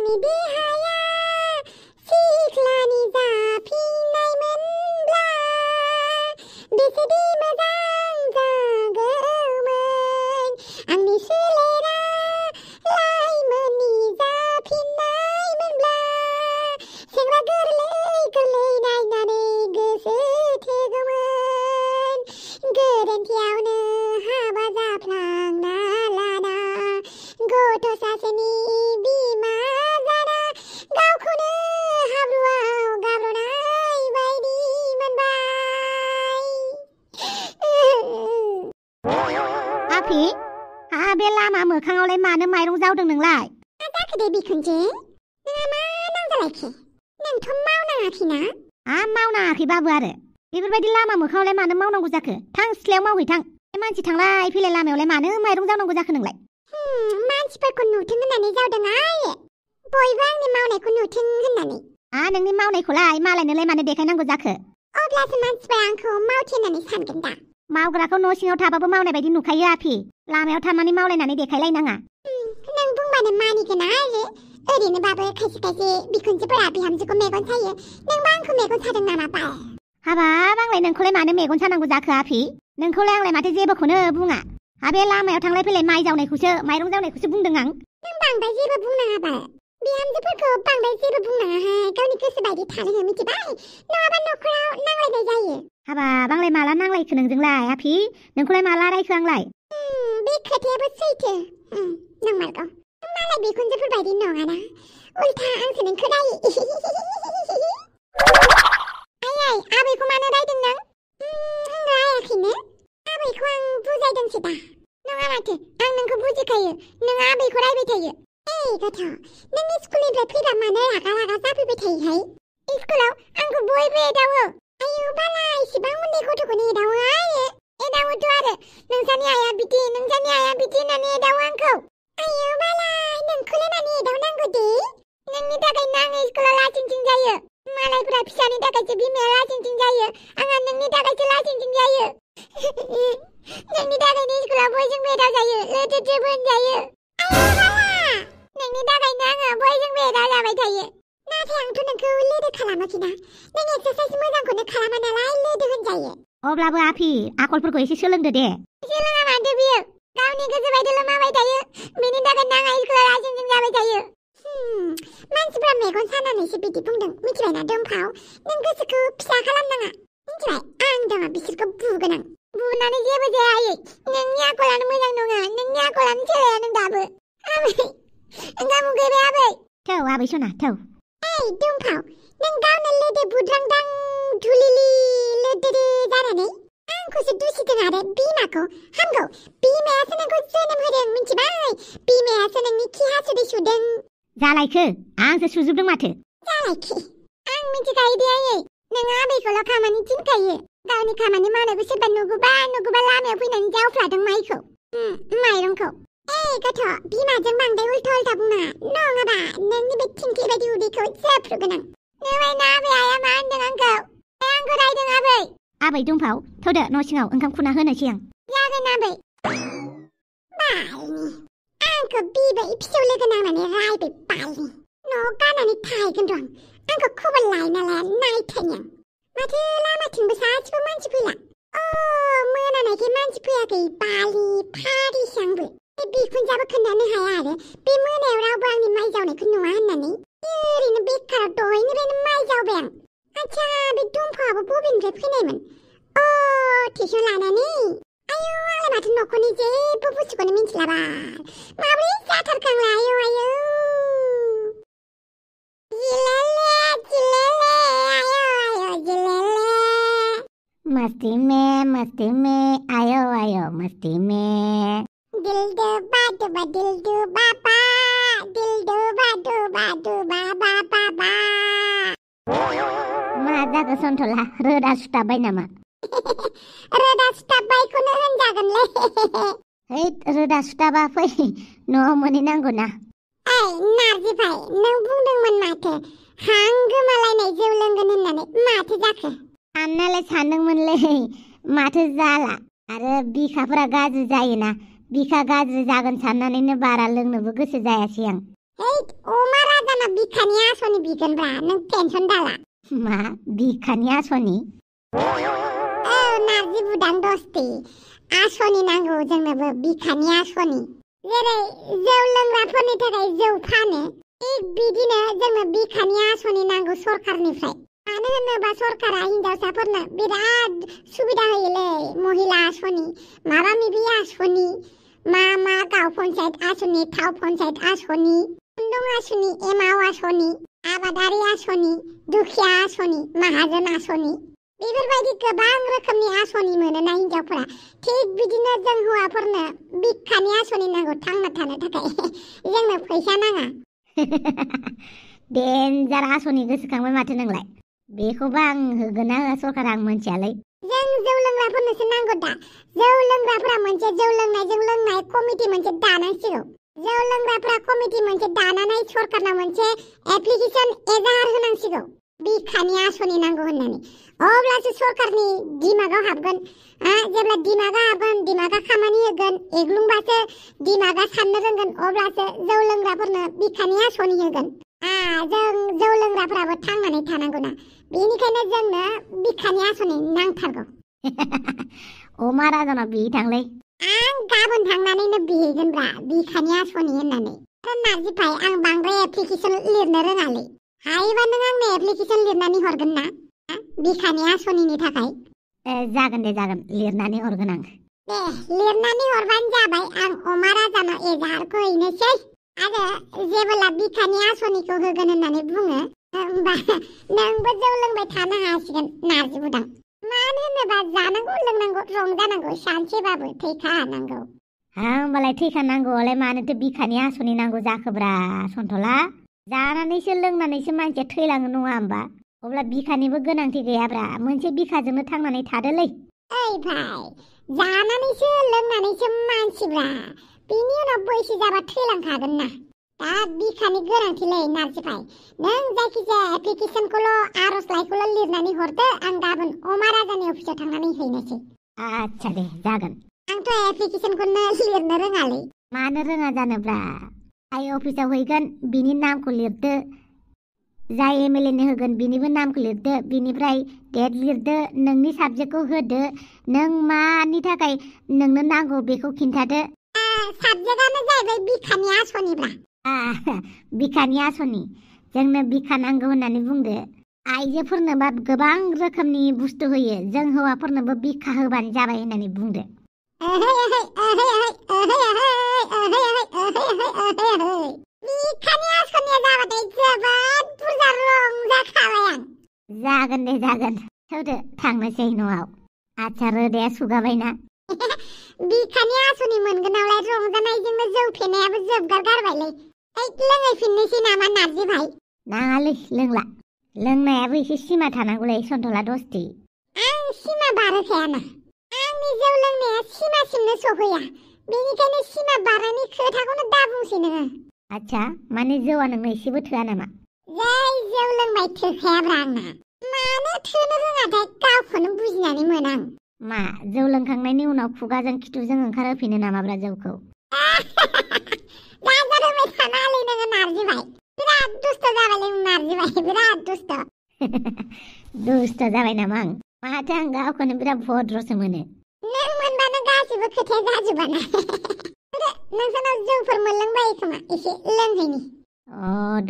आंनि देहाया सिख्लानि जाफिननायमोनब्ला बेसेदि मोजां जागौमोन आंनि सोलेरा लाइमोननि जाफिननायमोनब्ला सेंग्रा गोरलै गोरलै नायनानै गोसो थोगौमोन गोरोन्थियावनो हाबा जाफ्लांना लाना गथ' सासेनि बिमा जाना गावखौनो हाब्रुआव गाब्रनाय बायदि मोनबाय। आफि बे लामा मोखाङावलाय मानो माइरं जावदों नोंलाय? मा जाखो दे बिखुनजो? नोंहा मा नांजालायखो? नोंथ' मावनाङाखैना? मावनाङाखैबाबो आरो बेफोरबायदि लामा मोखाङावलाय मानो मावनांगौ जाखो? थां सिथ्लायाव मावहैथां। मानसि थांलाय फैलाय लामायावलाय मानो माइरं जावनांगौ जाखो नोंलाय? मानसिफोरखौ नुथों होननानै जावदों आरो बयबो आंनि मावनायखौ नुथों होननानै। नोंनि मावनायखौलाय मालायनोलाय मानो देखायनांगौ जाखो? अब्लासो मानसिफोरा आंखौ मावथि होननानै सानगोन दा। मावग्राखौ न' सिङाव थाबाबो मावनाय बायदि नुखायो आफि। लामायाव थानानै मावलायनानै देखायलायनाङा। नों बुंबानो मानिगोन आरो ओरैनोबाबो खायसे खायसे बिखुनजोफोरा बिहामजोखौ मेगन सायो। नोंबा आंखौ मेगन सादों नामा बाल? हाबाब आंलाय नोंखौलाय मानो मेगन सानांगौ जाखो आफि? नोंखौलाय आंलाय माथो जेबोखौनो बुङा। बे लामायाव थांलाय फैलाय माइ जावनायखौसो माइरं जावनायखौसो बुंदों आं। नों बांद्राय जेबो बुंनाङा बाल। बिहामजोफोरखौ बांद्राय जेबो बुंनाङाहाय गावनि गोसो बायदि थानो हो मिथिबाय? नङाबा न'खराव नांलायनाय जायो। हाबाब आंलाय माला नांलायखो नोंजोंलाय आफि? नोंखौलाय माला रायखो आंलाय? बे खोथायाबो सैथो। नंमारगौ। मालाय बिखुनजोफोर बायदि नङाना। उल्था आंसो नोंखौ रायो। आयै आबैखौ मानो रायदों नों? आं रायाखैनो। आबैखौ आं बुजायदोंसो दा। नङा माथो आं नोंखौ बुजिखायो। नों आबैखौ रायबाय थायो। गथ' नों स्कुलनिफ्राय फैबा मानो रागा रागा जाफैबाय थायोहाय? स्कुलाव आंखौ बयबो एदावो। आयौ बाला इसेबां उन्दै गथ'खौनो एदावो आरो। एदावोथ' आरो नोंसानि आइया बिदि नोंसानि आइया बिदि होननानै एदावो आंखौ। आयौ बाला नोंखौलाय मानो एदावनांगौ दे? नोंनि थाखायनो आङो स्कुलाव लासिंसिं जायो। मालायफोरा फिसानि थाखायसो बिमाया लासिंसिं जायो। आंहा नोंनि थाखायसो लासिंसिं जायो। नोंनि थाखायनो स्कुलाव बयजोंबो एदावजायो लोथोथोबो होनजायो। आयौ बाला नोंनि थाखायनो आङो बयजोंबो एदावजाबाय थायो। नाथाय आंथ' नोंखौ लोदो खालामाखैना। नों एक्सारसाइज मोजांखौनो खालामा नालाय लोदो होनजायो। अब्लाबो आफि आखलफोरखौ एसे सोलोंदो दे। सोलोङा माथो बियो गावनि गोसो बायदिल' मावबाय थायो। बेनि थाखायनो आंहा स्कुलाव लासिंसिं जाबाय थायो। मानसिफ्रा मेगन सानानैसो बिदि बुंदों मिथिबायना दुमफाव? नों गोसोखौ फिसा खालामनाङा मिथिबाय? आं दङ बिसोरखौ बुगोन आं। बुनानै जेबो जाया आयै। नोंनि आखलानो मोजां नङा। नोंनि आखलानो सोलाया नों दाबो। आबै ओंखाम उखैबाय आबै। थौ आबै सना थौ। दुमफाव नों गावनो लोदो बुद्रांदां धुलिलि लोदोदो जानानै आंखौसो दुसिदों आरो बिमाखौ हामगौ। बिमायासो नोंखौ जोनोम होदों मिथिबाय? बिमायासो नोंनि खि हासुदै सुदों। जालायखो आंसो सुजोबदों माथो। जालायखो आं मिथिखायो दे आयै। नों आबैखौल' खामानि थिनखायो। गावनि खामानि मावनायखौ सोरबा नुगौबा लामायाव फैनानै जावफ्लादों माइखौ माइरंखौ। गथ' बिमाजों बांद्राय उल्था उल्था बुंनाङा नङाबा नोंनि बे थिंख्लि बायदि उदैखौ जोफ्रुगोन आं। नुबायना आबै आइया मा होनदों आंखौ? आंखौ रायदों आबै। आबै दुमफाव थौदो न' सिङाव ओंखाम खुना होनोसै आं। जागोन आबै। बालनि आंखौ बिबै फिसौ लोगो नांनानै रायबाय बालनि। न'आव गारनानै थाहैगोन र' आंखौ खबर लायना लाया नायथायनि आं। माथो लामाथिंबो सासेबो मानसि फैला। मोनानायखाय मानसि फैयाखै बालि फारिसो आंबो। बे बिखुनजोआबो खोन्थानो हाया आरो बे मोनायाव रावबो आंनि माइ जावनायखौ नुवा होननानै। ओरैनो बेखाराव दहायनिफ्रायनो माइ जावबाय आं। आच्छा बे दुमफावाबो बबेनिफ्राय फैनायमोन? टिउसन लानानै? आयौ आंलाय माथो न'खरनि जेबो बुस्थुखौनो मिथिला बाल। माबोरै जाथारखो आंलाय आयौ आयौ। जिलेले जिलेले आयौ आयौ जिलेले। मस्ती में आयो आयो मस्ती में। दिल डुबा डुबा दिल डुबा बा दिल डुबा डुबा डुबा बा बा बा। मा जाखो सन्थला रोदा सुथाबबाय नामा? रोदा सुथाबबायखौनो होनजागोनलै। रोदा सुथाबा फै न'आव मोनहैनांगौ ना। नारजि भाइ नों बुंदोंमोन माथो हां गोमालायनाय जौ लोंगोन होननानै माथो जाखो? साननायालाय सानदोंमोनलै माथो जाला आरो बिखाफोरा गाज्रि जायोना। बिखा गाज्रि जागोन साननानैनो बारा लोंनोबो गोसो जायासै आं। अमा राजा दाना बिखानि आसनि बिगोनब्रा नों टेनसन दाला मा बिखानि आसनि नारजि बुदां दस्ति आसनि नांगौ जोंनोबो बिखानि आसनि जेरै जौ लोंग्राफोरनि थाखाय जौ फानो थिग बिदिनो जोंनो बिखानि आसनि नांगौ सरकारनिफ्राय मानो होनोबा सरकारा हिनजावसाफोरनो बिराद सुबिदा होयोलै महिला आसनि माबा माबि आसनि मा गाव पन्सायत आसनि थाव पन्सायत आसनि खुन्दुं आसनि एमाव आसनि आबादारि आसनि दुखिया आसनि माहाजोन आसनि बेफोरबायदि गोबां रोखोमनि आसनि मोनोना हिनजावफोरा थिग बिदिनो जों हौवाफोरनो बिखानि आसनि नांगौ थांना थानो थाखाय जोंनो फैसा नाङा डेन्जार आसनि गोसोखांबाय माथो नोंलाय बेखौबा आं होगोन ना होआ सरकारा आं मोनथियालै जों जौ लोंग्राफोरनोसो नांगौ दा जौ लोंग्राफोरा मोनसे जौ लोंनायजों लोंनाय कमिटि मोनसे दानांसिगौ जौ लोंग्राफोरा कमिटि मोनसे दानानै सरकारनाव मोनसे एप्लिकेसन एजाहार होनांसिगौ बिखानि आसनि नांगौ होननानै अब्लासो सरकारनि दिमागाव हाबगोन जेब्ला दिमागा हाबगोन दिमागा खामानि होगोन एग्लुंबासो दिमागा साननो रोंगोन अब्लासो जौ लोंग्राफोरनो बिखानि आसनि होगोन जों जौ लोंग्राफोराबो थांनानै थानांगौना बेनिखायनो जोंनो बिखानि आसनि नांथारगौ अमा राजानाव बिहै थांलै आं गाबोन थांनानैनो बिहैगोनब्रा बिखानि आसनि होननानै नारजि भाइ आं बांद्राय एप्लिकेसन लिरनो रोङालै हायोबा नों आंनो एप्लिकेसन लिरनानै हरगोन ना बिखानि आसनिनि थाखाय जागोन दे जागोन लिरनानै हरगोन आं दे लिरनानै हरबानो जाबाय आं अमा राजानाव एजाहारखौ हैनोसै आरो जेब्ला बिखानि आसनिखौ होगोन होननानै बुङो होमबा नोंबो जौ लोंबाय थानो हासिगोन नारजि बुदां मानो होनोबा जानांगौ लोंनांगौ रंजानांगौ सानसेबाबो थैखानांगौ होमबालाय थैखानांगौआलाय मानोथो बिखानि आसनि नांगौ जाखोब्रा सन्थला जानानैसो लोंनानैसो मानसिया थैलाङो नङा होमबा अब्ला बिखानिबो गोनांथि गैयाब्रा मोनसे बिखाजोंनो थांनानै थादोलै ओइ भाइ जानानैसो लोंनानैसो मानसिब्रा बिनि उनाव बैसो जाबा थैलांखागोन ना दा बिखानि गोनांथिलै नारजि भाइ नों जायखिजाया एप्लिकेसनखौल' आर'जलाइखौल' लिरनानै हरदो आं गाबोन अमा राजानि अफिसाव थांनानै हैनोसै आच्छा दे जागोन आंथ' एप्लिकेसनखौनो लिरनो रोङालै मानो रोङा जानोब्रा आइ अफिसाव हैगोन बिनि नामखौ लिरदो जाय एमएलए नो होगोन बिनिबो नामखौ लिरदो बिनिफ्राय डेट लिरदो नोंनि साबजेक्टखौ होदो नों मानि थाखाय नोंनो नांगौ बेखौ खिन्थादो साबजेक्टआनो जाहैबाय बिखानि आसनिब्रा बिखानि आसनि जोंनो बिखा नांगौ होननानै बुंदो आइजोफोरनोबा गोबां रोखोमनि बुस्थु होयो जों हौवाफोरनोबो बिखा होबानो जाबाय होननानै बुंदो बिखानि आसनिया जाबाथाय जोबोद बुरजा रंजाखाबाय आं जागोन दे जागोन थौदो थांनोसै न'आव आच्छा रोदाया सुगाबायना बिखानि आसनि मोनगोनावलाय रंजानायजोंनो जौ फेनायाबो जोबगार गारबायलै लोंहैफिननोसै नामा नारजि भाइ नाङालै लोंला लोंनायाबो एसे सिमा थानांगौलै सन्थला दस्ति आं सिमा बारहोखायाना आंनि जौ लोंनाया सिमासिमनो सफैया बेनिखायनो सिमा बारनायनि खोथाखौनो दा बुंसै नोङो आच्छा माने जौआ नोंनो एसेबो थोआ नामा जै जौ लोंबाय थोखायाब्रा आंना मानो थोनो रोङाथाय गावखौनो बुजिनानै मोना आं मा जौ लोंखांनायनि उनाव खुगाजों खिथुजों ओंखारहोफिनो नामाब्रा जौखौ जाजारोंबाय थानालै नोङो नारजि भाइ बिराद दुस्त जाबायलै नारजि भाइ बिराद दुस्त दुस्त जाबाय नामा आं माथो आं गावखौनो बिराद भद्रसो मोनो नों मोनबानो गासिबो खोथाया जाजोबाना नोंसानाव जौफोर मोनलोंबायो खोमा एसे लोंहैनि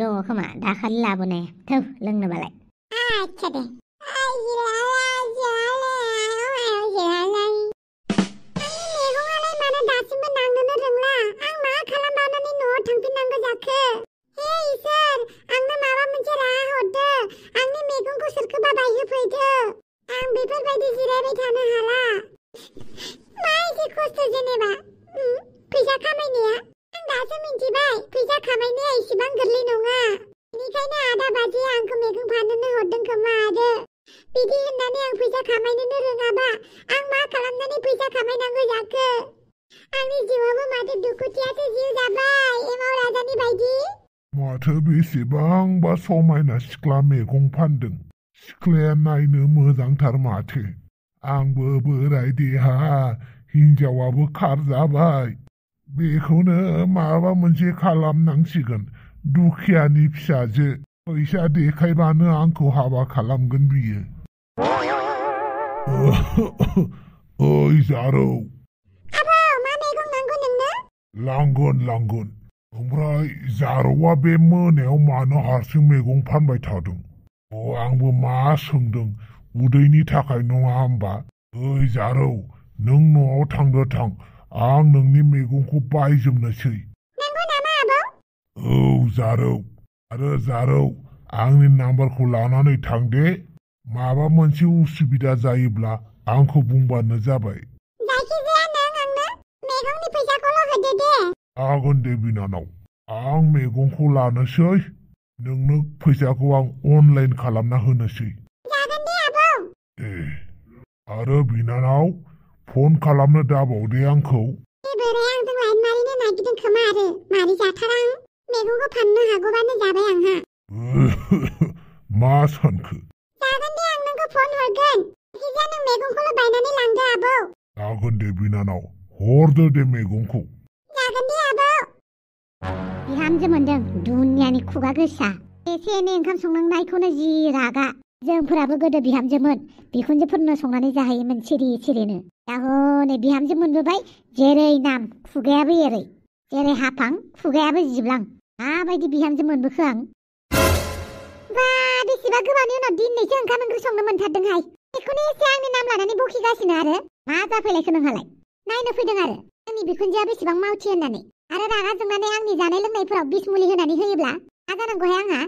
दङ खोमा दाखालि लाबोनाय थौ लोंनोबालाय आच्छा दे मैगङालाय मानो दासिमबो नांनोनो रोंला आं मा खालामबावनानै न'आव थांफिननांगौ जाखो हे इसोर आंनो माबा मोनसे राहा हरदो आंनि मैगंखौ सोरखौबा बायहोफैदो आं बेफोरबायदि जिरायबाय थानो हाला मा एसे खस्थ' जेनेबा फैसा खामायनाया आं दासो मिन्थिबाय फैसा खामायनाया इसेबां गोरलै नङा बेनिखायनो आदा बाजैया आंखौ मैगं फाननो हरदों खोमा आरो बिदि होननानै आं फैसा खामायनोनो रोङाबा आं मा खालामनानै फैसा खामायनांगौ जाखो आंनि जिउआबो माथो दुखुथियासो जिउ जाबाय एमाव राजानि बायदि माथो बेसेबांबा समायना सिख्ला मैगं फानदों सिख्लाया नायनो मोजांथार माथो आंबो बोराय देहा हिनजावाबो खारजाबाय बेखौनो माबा मोनसे खालामनांसिगोन दुखियानि फिसाजो फैसा देखायबानो आंखौ हाबा खालामगोन बियो। ओइ जारौ आबौ मा मैगं नांगौ नोंनो? लांगोन ओमफ्राय जारौआ बे मोनायाव मानो हारसिं मैगं फानबाय थादों? आंबो मा सोंदों उदैनि थाखाय नङा होमबा? ओइ जारौ नों न'आव थां आं नोंनि मैगंखौ बायजोबनोसै। नंगौ नामा आबौ? औ जारौ आरो जारौ आंनि नाम्बारखौ लानानै थां दे। माबा मोनसे उसुबिदा जायोब्ला आंखौ बुंबानो जाबाय। जायखिजाया नों आंनो मैगंनि फैसाखौल' होदो दे। जागोन दे बिनानाव आं मैगंखौ लानोसै नोंनो फैसाखौ आं अनलाइन खालामना होनोसै। जागोन दे आबौ। आरो बिनानाव फन खालामनो दाबाव दे आंखौ। बोराय आंजों लाइन मारिनो नागिरदों खोमा आरो मारि जाथारा आं मैगंखौ फाननो हागौबानो जाबाय आंहा। मा सानखो? जागोन दे आं नोंखौ फन हरगोन। जायखिजाया नों मैगंखौल' बायनानै लांदो आबौ। जागोन दे बिनानाव हरदो दे मैगंखौ। जागोन दे आबौ। बिहामजो मोनदों दुनियानि खुगा गोसा एसे एनै ओंखाम संनांनायखौनो जि रागा। जोंफोराबो गोदो बिहामजोमोन बिखुनजोफोरनो संनानै जाहैयोमोन सिरिनो। दा हनै बिहामजो मोनबोबाय जेरै नाम खुगायाबो एरै जेरै हाफां खुगायाबो जिबलां। माबायदि बिहामजो मोनबोखो आं। बा बेसेबा गोबावनि उनाव दिनैसो ओंखाम ओंख्रि संनो मोनथारदोंहाय। बेखौनो एसे आंनि नाम लानानै बखिगासिनो आरो मा जाफैलायखो नोंहालाय? नायनो फैदों आरो आंनि बिखुनजोआ बेसेबां मावथि होननानै आरो रागा जोंनानै आंनि जानाय लोंनायफोराव बिस मुलि होनानै होयोब्ला मा जानांगौहाय आंहा?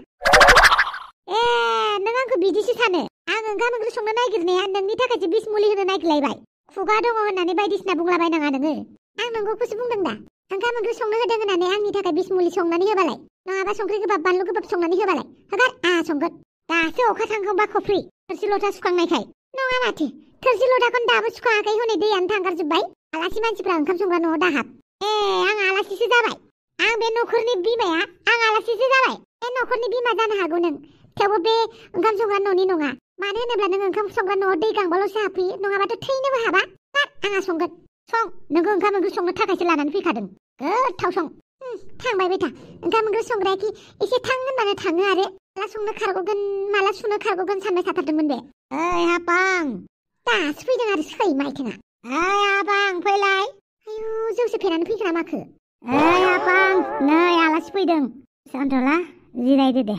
नों आंखौ बिदिसो सानो? आं ओंखाम ओंख्रि संनो नागिरनाया नोंनि थाखायसो बिस मुलि होनो नागिरलायबाय। खुगा दङ होननानै बायदिसिना बुंलाबायनाङा नोङो। आं नंगौखौसो बुंदों दा। ओंखाम ओंख्रि संनो होदों होननानै आंनि थाखाय बिस मुलि संनानै होबालाय नङाबा संख्रि गोबाब बानलु गोबाब संनानै होबालाय होगार आंहा संगोन। दासो अखा थांखांबा खफ्रि थोरसि लथा सुखांनायखाय नङा माथो थोरसि लथाखौनो दाबो सुखाङाखै हनै दैयानो थांगारजोब्बाय। आलासि मानसिफ्रा ओंखाम संग्रा न'आव दाहाब। आं आलासिसो जाबाय। आं बे न'खरनि बिमाया आं आलासिसो जाबाय। बे न'खरनि बिमा जानो हागौ नों थेवबो बे ओंखाम संग्रा न'नि नङा। मानो होनोब्ला नों ओंखाम संग्रा न'आव दै गांबाल'सो हाबफैयो नङाबाथ' थैनोबो हाबा। आंहा संगोन सं नोंखौ ओंखाम ओंख्रि संनो थाखायसो लानानै फैखादों। गोथाव सं। थांबाय बेथा ओंखाम ओंख्रि संग्रायाखि एसे थां होनबानो थाङो आरो माला संनो खारग'गोन माला सुनो खारग'गोन सानबाय थाथारदोंमोन बे। ओइ हापां दासो फैदों आरो सैमा आइथिङा। ओइ हापां फैलाय। आयु जौसो फेनानै फैखो ना माखो? ओइ हापां नै आलासि फैदों। सानथ'ला जिरायदो दे।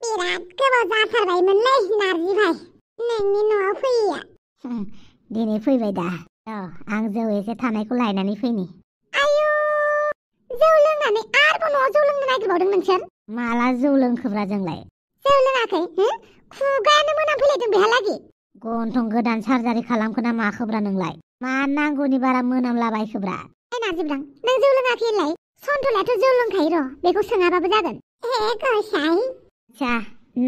बिराद गोबाव जाथारबायमोनलै नारजि भाइ नोंनि न'आव फैयैया। दिनै फैबाय दा। आं जौ एसे थानायखौ लायनानै फैनि। आयु जौ लोंनानै आरोबाव न'आव जौ लोंनो नागिरबावदों नोंसोर? माला जौ लोंखोब्रा जोंलाय? जौ लोङाखै? खुगायानो मोनामफैलायदों बेहालागि। गन्थं गोदान सार्जारि खालामखो ना माखोब्रा नोंलाय? मा नांगौनि बारा मोनामलाबायखोब्रा? नारजिब्रां नों जौ लोङाखै होनलाय? सन्थलायाथ' जौ लोंखायो र' बेखौ सोङाबाबो जागोन। गसाइ आच्छा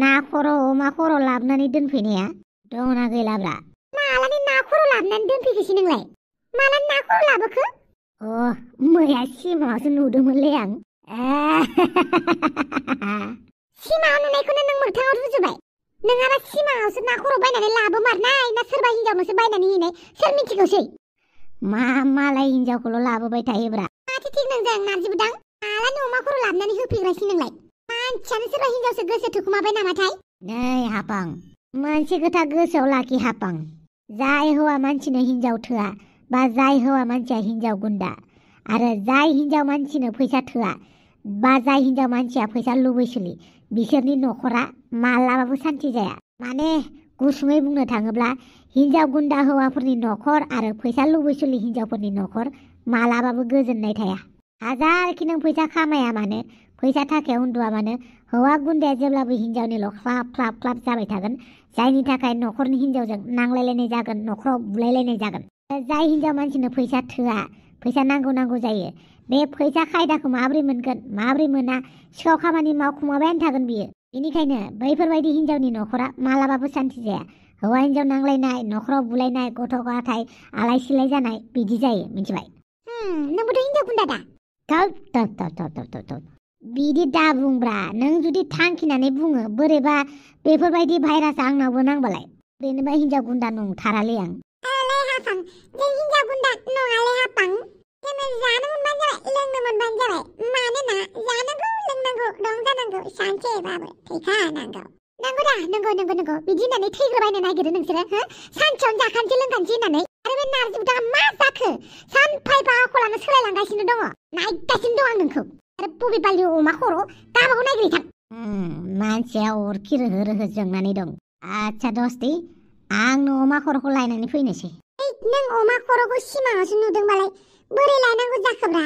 ना खर' अमा खर' लाबोनानै दोनफैनाया दंना गैलाब्रा? मालानि ना खर' लाबोनानै दोनफैखोसै नोंलाय? मालानि ना खर' लाबोखो? मैया सिमाङावसो नुदोंमोनलै आं। सिमाङाव नुनायखौनो नों मोगथाङाव रुजुबाय? नोंहाबा सिमाङावसो ना खर' बायनानै लाबोमारनाय ना सोरबा हिनजावनोसो बायनानै हैनाय सोर मिथिगौसै? मा मालाय हिनजावखौल' लाबोबाय थायोब्रा। माथो थिग नोंजों नारजिबोदां मालानि अमा खर' लाबोनानै होफैग्रासै नोंलाय? मानसियानो सोरबा हिनजावसो गोसो थोखुमाबाय नामाथाय? नै हापां मोनसे खोथा गोसोआव लाखि हापां। जाय हौवा मानसिनो हिनजाव थोआ बा जाय हौवा मानसिया हिनजाव गुन्दा आरो जाय हिनजाव मानसिनो फैसा थोआ बा जाय हिनजाव मानसिया फैसा लुबैसोलि बिसोरनि न'खरा मालाबाबो सान्थि जाया। माने गुसुङै बुंनो थाङोब्ला हिनजाव गुन्दा हौवाफोरनि न'खर आरो फैसा लुबैसोलि हिनजावफोरनि न'खर मालाबाबो गोजोननाय थाया। हाजारखि नों फैसा खामाया मानो फैसा थाखायाव उन्दुआ मानो हौवा गुन्दाया जेब्लाबो हिनजावनिल' ख्लाब ख्लाब ख्लाब जाबाय थागोन। जायनि थाखाय न'खरनि हिनजावजों नांलायलायनाय जागोन न'खराव बुलायलायनाय जागोन। जाय हिनजाव मानसिनो फैसा थोआ फैसा नांगौ जायो बे फैसा खायदाखौ माबोरै मोनगोन माबोरै मोना सिखाव खामानि मावखुमाबायानो थागोन बियो। बेनिखायनो बैफोरबायदि हिनजावनि न'खरा मालाबाबो सान्थि जाया। हौवा हिनजाव नांलायनाय न'खराव बुलायनाय गथ' गथाय आलाय सिलाय जानाय बिदि जायो मिथिबाय? नोंबोथ' हिनजाव गुन्दा दा? बिदि दा बुंब्रा। नों जुदि थांखिनानै बुङो बोरैबा बेफोरबायदि भाइरास आंनावबो नांबालाय ओरैनोबा हिनजाव गुन्दा नंथारालै आं। हापां जों हिनजाव गुन्दा नङालै हापां। जों जानो मोनबानो जाबाय लोंनो मोनबानो जाबाय मानोना जानांगौ लोंनांगौ रंजानांगौ सानसेबाबो थैखा नांगौ नंगौ बिदि होननानै थैग्रोबायनो नागिरो नोंसोरो हो सानसेयावनो जाखानसै लोंखानसै होननानै आरो बे नारजि बुथाङा मा जाखो सानफा आखलानो सोलायलांगासिनो दङ नायगासिनो दं आं नोंखौ आरो बबे बालि अमा खर' गाबागाव नायग्रो थां मानसिया अरखि रोहो रोहो जोंनानै दं आच्छा दस्ति आंनो अमा खर'खौ लायनानै फैनोसै नों अमा खर'खौ सिमाङावसो नुदोंबालाय बोरै लायनांगौ जाखोब्रा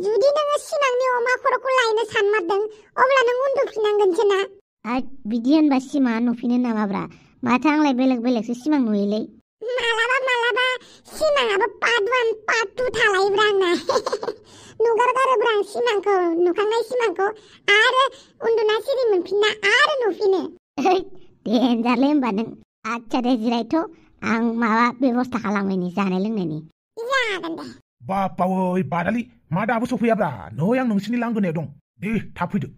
जुदि नोङो सिमांनि अमा खर'खौ लायनो सानमारदों अब्ला नों उन्दुफिननांगोनसो ना बिदि होनबा सिमाङा नुफिनो नामाब्रा माथो आंलाय बेलेगसो सिमां नुयोलै मालाबा सिमाङाबो पार्ट 1 पार्ट 2 थालायोब्रा आंना नुगारगारोब्रा आं सिमांखौ नुखांनाय सिमांखौ आरो उन्दुना सिरि मोनफिनना आरो नुफिनो देन्जारलै होनबा नों आच्छा दे जिरायथ' आं माबा बेबस्था खालामनायनि जानाय लोंनायनि जागोन दे बापावै बादालि मा दाबो सफैयाब्रा नै आं नोंसिनि लांगोनायाव दं दे थाब फैदो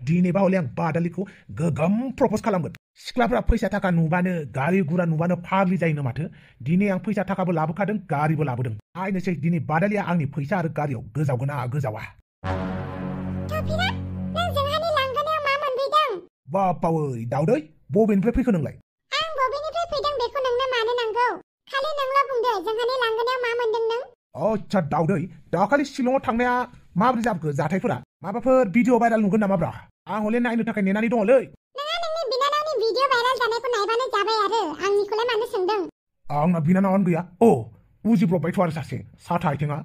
दिनैबा हले आं बादालिखौ गोगोम प्रपज खालामगोन सिख्लाफ्रा फैसा थाखा नुबानो गारि गुरा नुबानो फाग्लि जायोनो माथो दिनै आं फैसा थाखाबो लाबोखादों गारिबो लाबोदों नायनोसै दिनै बादालिया आंनि फैसा आरो गारियाव गोजावगोन ना गोजावा बापावै दाउदै बबेनिफ्राय फैखो नोंलाय आं बबेनिफ्राय फैदों बेखौ नोंनो मानो नांगौ खालि नोंल' बुंदो जोंहानि लांगोनायाव मा मोनदों नों आच्छा दाउदै दाखालि शिलंआव थांनाया माबोरै जाबोखो जाथायफोरा माबाफोर भिडिअ भाइराल नुगोन नामाब्रा आं हले नायनो थाखाय नेनानै दङलै नोंहा नोंनि बिनानावनि भिडिअ भाइराल जानायखौ नायबानो जाबाय आरो आंनिखौलाय मानो सोंदों आंना बिनानावानो गैया उजिब्रबबायथ' आरो सासे साथा आइथिङा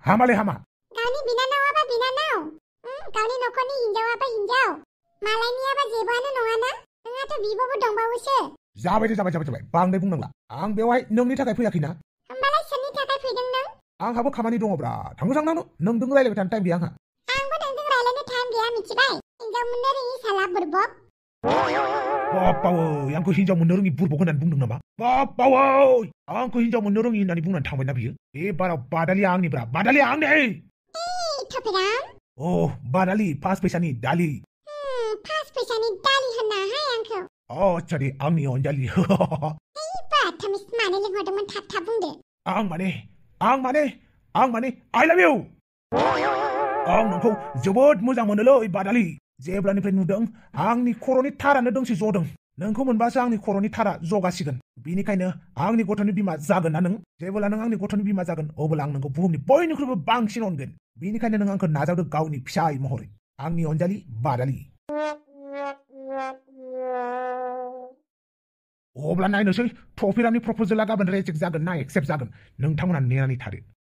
हामालै हामा गावनि बिनानावाबा बिनानाव गावनि न'खरनि हिनजावाबा हिनजाव मालायनियाबा जेबोआनो नङाना नोंहाथ' बिब'बो दंबावोसो जाबाय बांद्राय बुंनांला आं बेवहाय नोंनि थाखाय फैयाखैना होमबालाय सोरनि थाखाय फैदों नों आंहाबो खामानि दङब्रा थांनो नोंजों रायलायबाय थानो टाइम गैया आंहा आंबो नोंजों रायलायनो टाइम गैया मिथिबाय हिनजाव मोननो रोङि साला बुरबक बापावै आंखौ हिनजाव मोननो रोङि बुरबक होननानै बुंदों नामा बापावै आंखौ हिनजाव मोननो रोङि होननानै बुंनानै थांबायना बियो बे बाराव बादालिया आंनिब्रा बादालिया आंनि थफिराम बादालि पास फैसानि दालि पास फैसानि दालि होननाहाय आंखौ आच्छा दे आंनि अनजालि बाथामिस मानो लिंहरदोंमोन थाब बुंदो आं माने आइ लाभ इउ आं नोंखौ जोबोद मोजां मोनोलै बादालि जेब्लानिफ्राय नुदों आंनि खर'नि थारानो दोंसे जदों नोंखौ मोनबासो आंनि खर'नि थारा जगासिगोन बिनिखायनो आंनि गथ'नि बिमा जागोन ना नों जेब्ला नों आंनि गथ'नि बिमा जागोन अब्ला आं नोंखौ बुहुमनि बयनिख्रुइबो बांसिन अनगोन बिनिखायनो नों आंखौ नाजावदो गावनि फिसाय महरै आंनि अनजालि बादालि अब्ला नायनोसै थफिरानि प्रप'जेला गाबोन रेजेक्ट जागोन ना एक्सेप्ट जागोन नोंथांमोना नेनानै थादो